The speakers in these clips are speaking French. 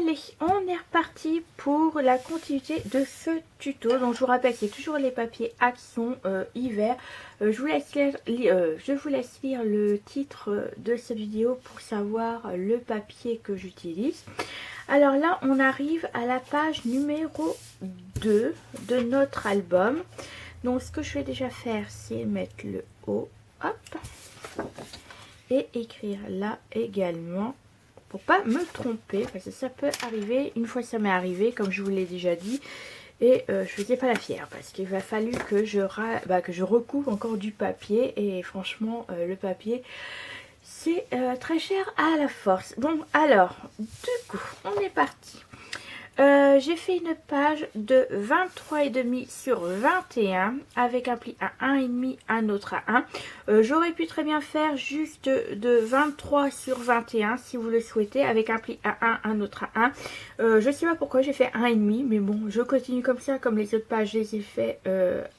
Allez, on est reparti pour la continuité de ce tuto. Donc je vous rappelle, c'est toujours les papiers Action hiver. Je vous laisse lire le titre de cette vidéo pour savoir le papier que j'utilise. Alors là, on arrive à la page numéro 2 de notre album. Donc ce que je vais déjà faire, c'est mettre le haut, hop, et écrire là également. Pour pas me tromper, parce que ça peut arriver, une fois ça m'est arrivé, comme je vous l'ai déjà dit, et je faisais pas la fière, parce qu'il va fallu que je recouvre encore du papier, et franchement, le papier, c'est très cher à la force. Bon, alors, du coup, on est parti. J'ai fait une page de 23,5 sur 21 avec un pli à 1,5, un autre à 1. J'aurais pu très bien faire juste de 23 sur 21 si vous le souhaitez, avec un pli à 1, un autre à 1. Je sais pas pourquoi j'ai fait 1,5, mais bon, je continue comme ça, comme les autres pages, je les ai fait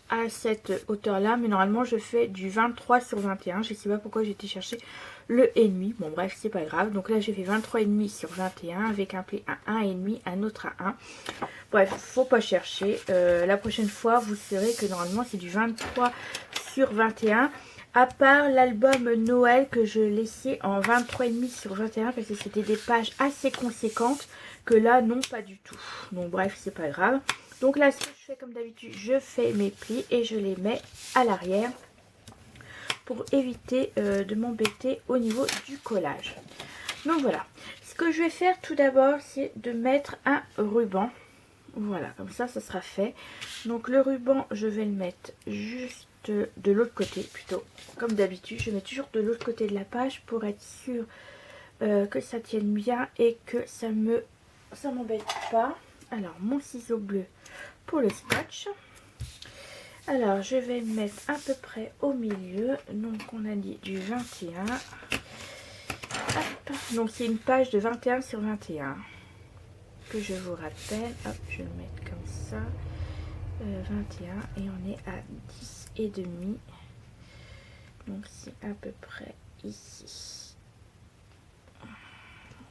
à cette hauteur là, mais normalement je fais du 23 sur 21. Je sais pas pourquoi j'ai été chercher le et demi. Bon bref, c'est pas grave. Donc là j'ai fait 23,5 sur 21 avec un pli à 1,5, un autre à 1. Bref, faut pas chercher. La prochaine fois vous saurez que normalement c'est du 23 sur 21. À part l'album Noël que je laissais en 23,5 sur 21 parce que c'était des pages assez conséquentes, que là non, pas du tout. Donc bref, c'est pas grave. Donc là ce que je fais comme d'habitude, je fais mes plis et je les mets à l'arrière pour éviter de m'embêter au niveau du collage. Donc voilà, ce que je vais faire tout d'abord, c'est de mettre un ruban. Voilà, comme ça, ça sera fait. Donc le ruban, je vais le mettre juste de l'autre côté, plutôt. Comme d'habitude, je mets toujours de l'autre côté de la page pour être sûr que ça tienne bien et que ça m'embête pas. Alors, mon ciseau bleu pour le scotch. Alors, je vais mettre à peu près au milieu. Donc, on a dit du 21. Hop. Donc, c'est une page de 21 sur 21. Que je vous rappelle. Hop, je vais le mettre comme ça. 21. Et on est à 10 et demi. Donc, c'est à peu près ici.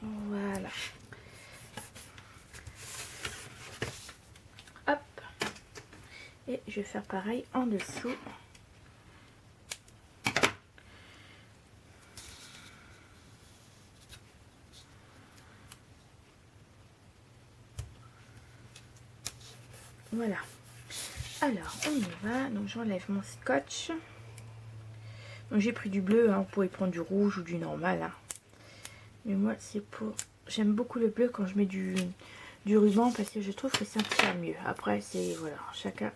Voilà. Hop. Et je vais faire pareil en dessous. Voilà. Alors, on y va. Donc, j'enlève mon scotch. Donc, j'ai pris du bleu. Hein. Vous pouvez prendre du rouge ou du normal. Hein. Mais moi, c'est pour... J'aime beaucoup le bleu quand je mets du ruban parce que je trouve que ça tient mieux. Après, c'est... Voilà, chacun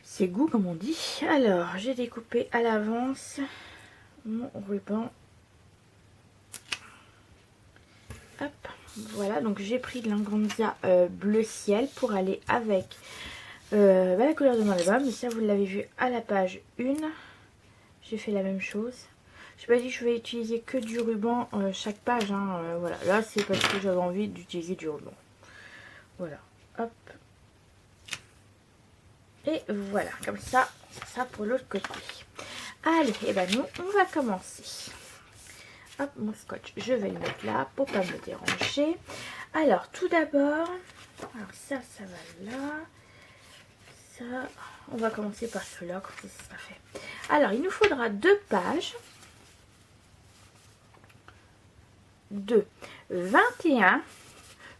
ses goûts, comme on dit. Alors, j'ai découpé à l'avance mon ruban. Hop, voilà. Donc, j'ai pris de l'organza bleu ciel pour aller avec la couleur de mon album. Mais ça, vous l'avez vu à la page 1. J'ai fait la même chose. Je n'ai pas dit que je vais utiliser que du ruban chaque page. Hein, voilà. Là, c'est parce que j'avais envie d'utiliser du ruban. Voilà. Hop. Et voilà. Comme ça, c'est ça pour l'autre côté. Allez, et ben nous, on va commencer. Hop, mon scotch, je vais le mettre là pour pas me déranger. Alors, tout d'abord, alors ça va là. Ça, on va commencer par cela, comme ça sera fait. Alors, il nous faudra 2 pages. De 21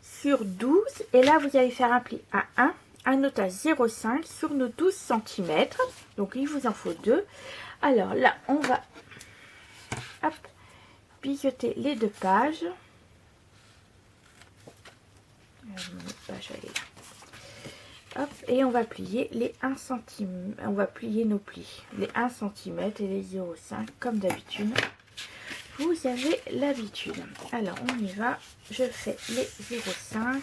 sur 12 et là vous allez faire un pli à 1, un autre à 0,5 sur nos 12 cm. Donc il vous en faut 2. Alors là on va hop, biseauter les 2 pages. Hop, et on va plier les 1 cm. On va plier nos plis, les 1 cm et les 0,5 comme d'habitude. Vous avez l'habitude. Alors, on y va. Je fais les 0,5.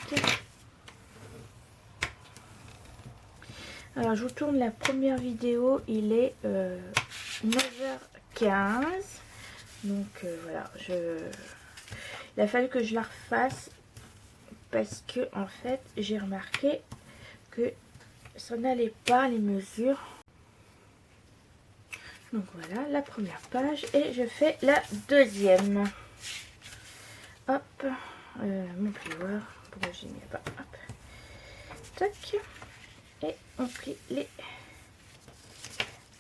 Alors, je vous tourne la première vidéo. Il est 9h15. Donc, voilà. Il a fallu que je la refasse parce que, en fait, j'ai remarqué que ça n'allait pas, les mesures. Donc voilà la première page et je fais la deuxième. Hop, mon plioir. Pourquoi j'ai mis pas. Hop. Tac. Et on plie les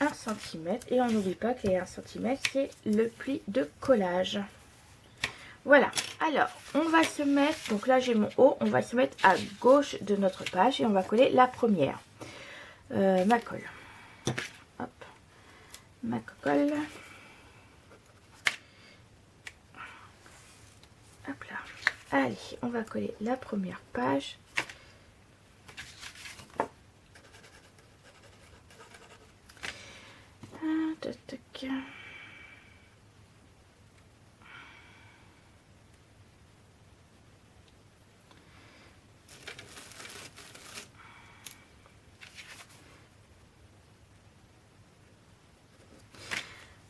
1 cm. Et on n'oublie pas que les 1 cm, c'est le pli de collage. Voilà. Alors, on va se mettre, donc là j'ai mon haut, on va se mettre à gauche de notre page et on va coller la première. Ma colle. Hop. Ma colle. Hop là. Allez, on va coller la première page. Tac, tac.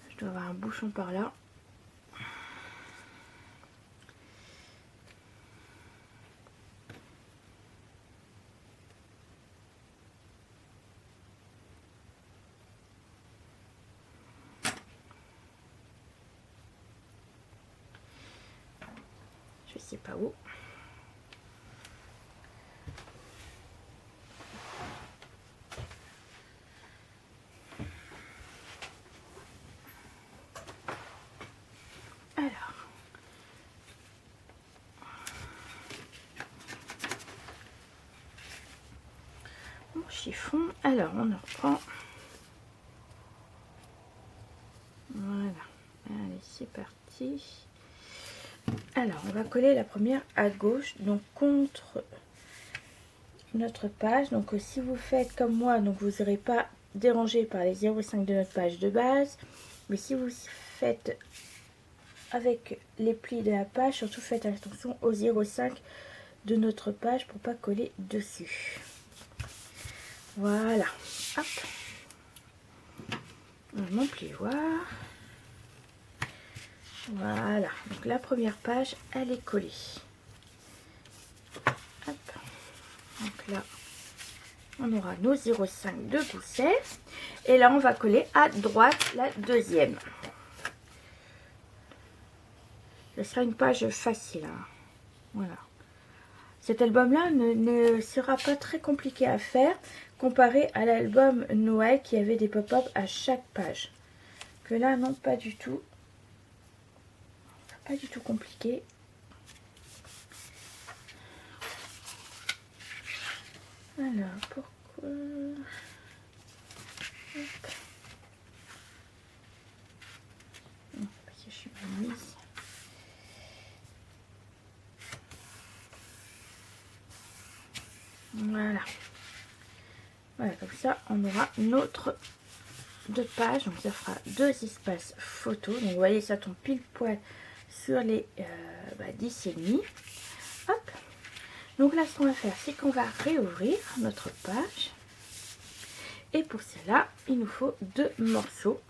Je dois avoir un bouchon par là. Je sais pas où. Alors. Mon chiffon. Alors, on en reprend. Voilà. Allez, c'est parti. Alors, on va coller la première à gauche, donc contre notre page. Donc, si vous faites comme moi, donc vous ne serez pas dérangé par les 0,5 de notre page de base. Mais si vous faites avec les plis de la page, surtout faites attention aux 0,5 de notre page pour pas coller dessus. Voilà. Hop. Mon plioir. Voilà. Donc la première page, elle est collée. Hop. Donc là, on aura nos 0,5 de gousset. Et là, on va coller à droite la deuxième. Ce sera une page facile. Hein. Voilà. Cet album-là ne sera pas très compliqué à faire comparé à l'album Noël qui avait des pop-up à chaque page. Que là, non, pas du tout. Pas du tout compliqué. Alors, pourquoi... Hop. Non, parce que je suis pas mise. Voilà. Voilà, comme ça, on aura notre 2 pages. Donc, ça fera 2 espaces photos. Donc, vous voyez, ça tombe pile poil sur les 10,5. Hop. Donc là, ce qu'on va faire, c'est qu'on va réouvrir notre page. Et pour cela, il nous faut 2 morceaux.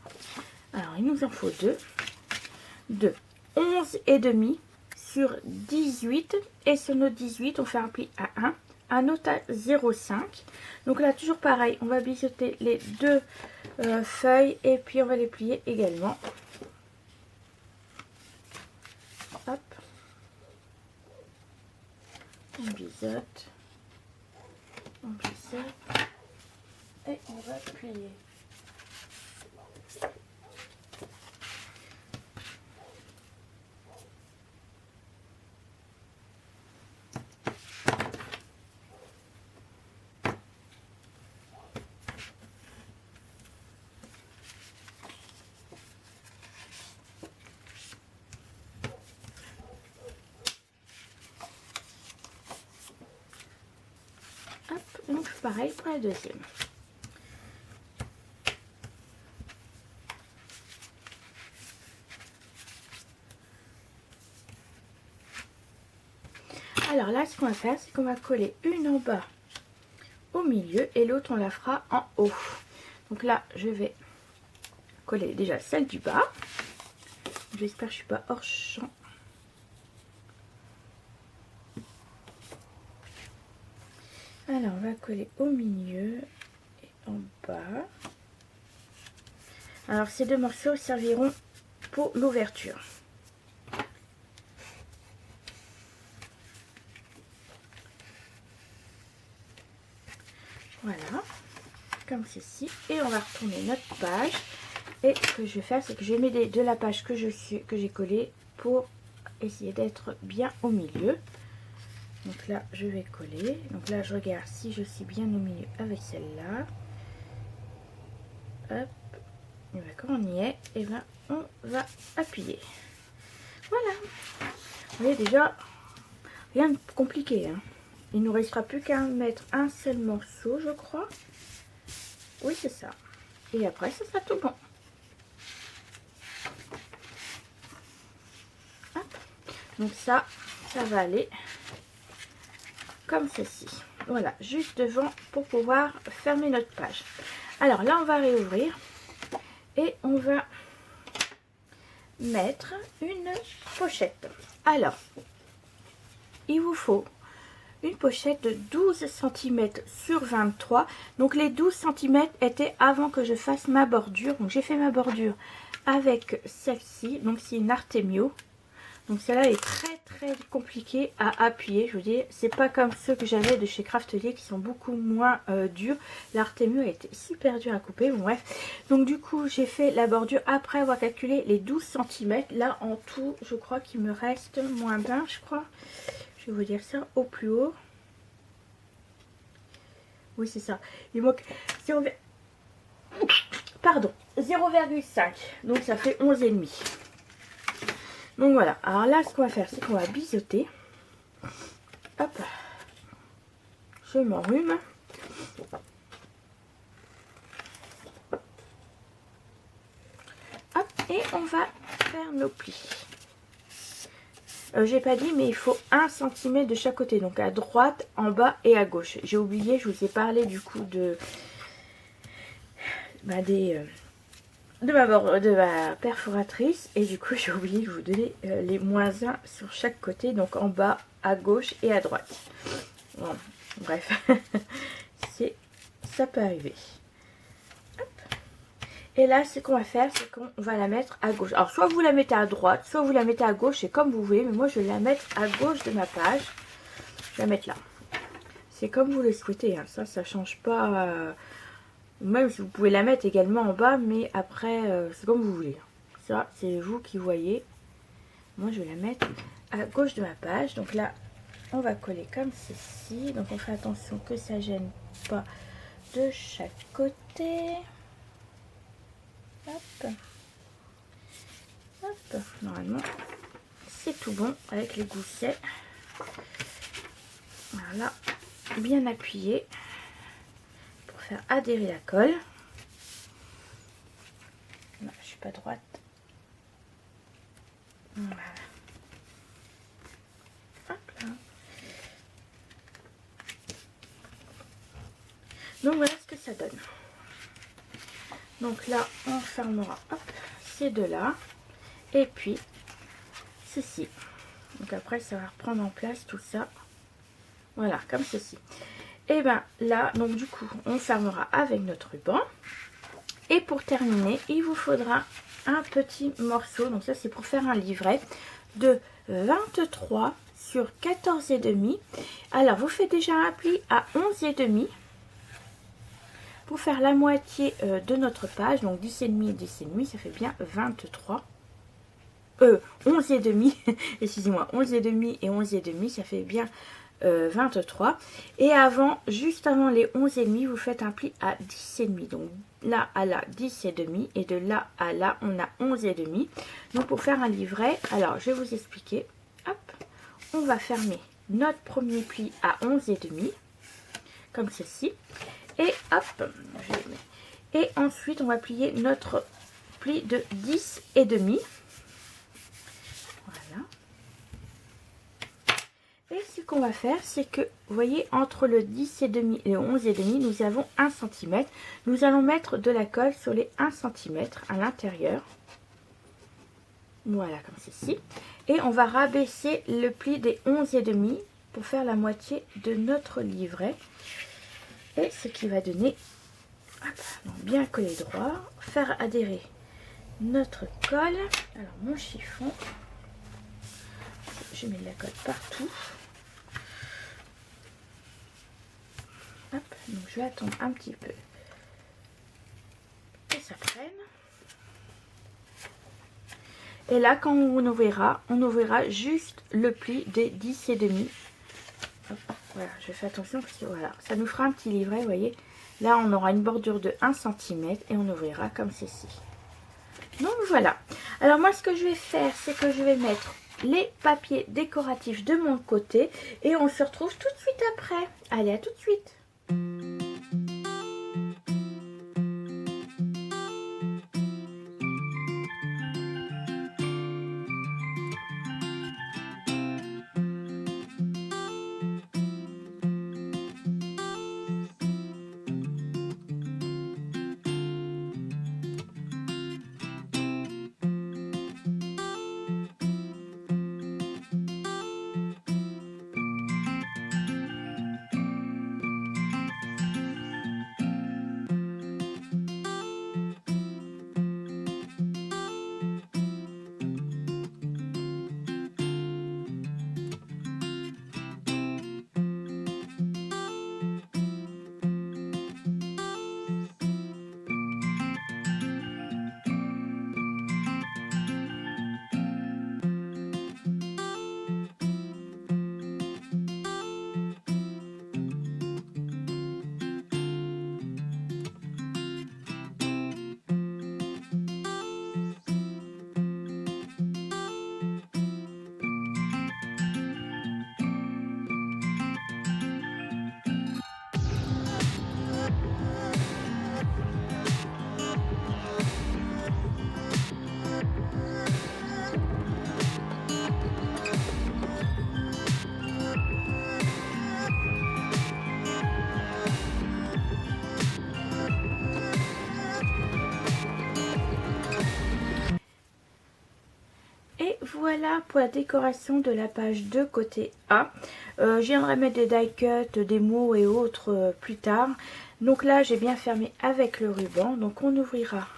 Alors, il nous en faut 2. De 11,5 sur 18. Et sur nos 18, on fait un pli à 1. Un autre à 0,5. Donc là, toujours pareil, on va biseauter les 2 feuilles. Et puis, on va les plier également. Hop. On biseaute. On biseaute. Et on va plier. Hop, donc pareil pour la deuxième. Alors là, ce qu'on va faire, c'est qu'on va coller une en bas au milieu et l'autre, on la fera en haut. Donc là, je vais coller déjà celle du bas. J'espère que je ne suis pas hors champ. Alors, on va coller au milieu et en bas. Alors, ces 2 morceaux serviront pour l'ouverture. Voilà, comme ceci. Et on va retourner notre page. Et ce que je vais faire, c'est que je vais m'aider de la page que j'ai collée pour essayer d'être bien au milieu. Donc là, je vais coller. Donc là, je regarde si je suis bien au milieu avec celle-là. Hop. Et bien, quand on y est, et ben, on va appuyer. Voilà. Vous voyez déjà, rien de compliqué. Hein. Il ne nous restera plus qu'à mettre un seul morceau, je crois. Oui, c'est ça. Et après, ce sera tout bon. Hop. Donc ça va aller comme ceci. Voilà, juste devant pour pouvoir fermer notre page. Alors là, on va réouvrir et on va mettre une pochette. Alors, il vous faut une pochette de 12 cm sur 23. Donc les 12 cm étaient avant que je fasse ma bordure. Donc j'ai fait ma bordure avec celle-ci. Donc c'est une Artemio. Donc celle-là est très compliquée à appuyer. Je vous dis, c'est pas comme ceux que j'avais de chez Craftelier qui sont beaucoup moins durs. L'Artemio a été super dur à couper. Bon, bref. Donc du coup, j'ai fait la bordure après avoir calculé les 12 cm. Là, en tout, je crois qu'il me reste moins d'un, je crois. Je vais vous dire ça au plus haut. Oui, c'est ça. Il manque 0,5. Donc ça fait 11,5. Donc voilà, alors là ce qu'on va faire c'est qu'on va biseauter. Hop, je m'enrhume. Hop, et on va faire nos plis. J'ai pas dit mais il faut 1 cm de chaque côté, donc à droite, en bas et à gauche. J'ai oublié, je vous ai parlé du coup de ma perforatrice et du coup j'ai oublié de vous donner les -1 sur chaque côté, donc en bas, à gauche et à droite. Bon, bref, ça peut arriver. Hop. Et là ce qu'on va faire c'est qu'on va la mettre à gauche. Alors soit vous la mettez à droite, soit vous la mettez à gauche, c'est comme vous voulez, mais moi je vais la mettre à gauche de ma page. Je vais la mettre là. C'est comme vous le souhaitez, hein. Ça change pas. Même si vous pouvez la mettre également en bas, mais après c'est comme vous voulez. Ça c'est vous qui voyez. Moi je vais la mettre à gauche de ma page. Donc là on va coller comme ceci. Donc on fait attention que ça gêne pas de chaque côté. Hop. Hop. Normalement c'est tout bon avec les goussets. Voilà, bien appuyé. Faire adhérer la colle. Non, je suis pas droite. Voilà. Hop là. Donc voilà ce que ça donne. Donc là, on fermera ces deux-là. Et puis, ceci. Donc après, ça va reprendre en place tout ça. Voilà, comme ceci. Et bien là, donc du coup, on fermera avec notre ruban. Et pour terminer, il vous faudra un petit morceau. Donc ça, c'est pour faire un livret de 23 sur 14,5. Alors, vous faites déjà un pli à 11,5 pour faire la moitié de notre page. Donc 10,5 et 10,5, ça fait bien 23. 11,5, excusez-moi, 11,5 et 11,5, ça fait bien 23. Et avant, juste avant les 11,5, vous faites un pli à 10,5. Donc là à là 10,5 et de là à là on a 11,5. Donc pour faire un livret, alors je vais vous expliquer. Hop, on va fermer notre premier pli à 11,5 comme ceci. Et hop, et ensuite on va plier notre pli de 10,5. Voilà. Et ce qu'on va faire, c'est que, vous voyez, entre le 10,5 et le 11,5, nous avons 1 cm. Nous allons mettre de la colle sur les 1 cm à l'intérieur. Voilà, comme ceci. Et on va rabaisser le pli des 11,5 pour faire la moitié de notre livret. Et ce qui va donner, hop, bien coller droit, faire adhérer notre colle. Alors, mon chiffon, je mets de la colle partout. Hop, Donc je vais attendre un petit peu que ça prenne. Et là, quand on ouvrira juste le pli des 10,5. Hop, voilà, je fais attention parce que voilà, ça nous fera un petit livret, vous voyez. Là, on aura une bordure de 1 cm et on ouvrira comme ceci. Donc voilà. Alors moi, ce que je vais faire, c'est que je vais mettre les papiers décoratifs de mon côté et on se retrouve tout de suite après. Allez, à tout de suite. Et voilà pour la décoration de la page 2 côté A. Je viendrai mettre des die cuts, des mots et autres plus tard. Donc là, j'ai bien fermé avec le ruban. Donc on ouvrira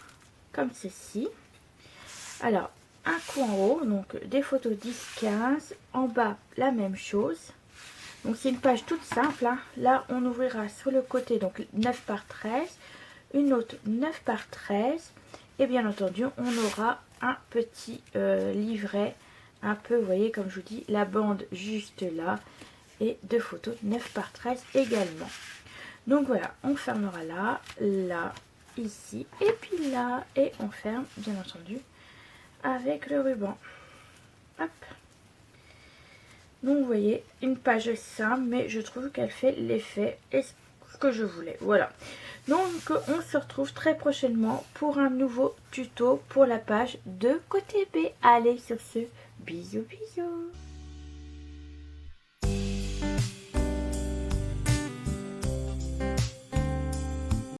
comme ceci. Alors, un coup en haut, donc des photos 10-15. En bas, la même chose. Donc c'est une page toute simple. Hein. Là, on ouvrira sur le côté, donc 9 par 13. Une autre 9 par 13. Et bien entendu, on aura un petit livret, un peu, vous voyez, comme je vous dis, la bande juste là, et deux photos 9 par 13 également. Donc voilà, on fermera là, là, ici, et puis là, et on ferme, bien entendu, avec le ruban. Hop. Donc vous voyez, une page simple, mais je trouve qu'elle fait l'effet et ce que je voulais. Voilà. Donc on se retrouve très prochainement pour un nouveau tuto pour la page de côté B. Allez, sur ce, bisous bisous.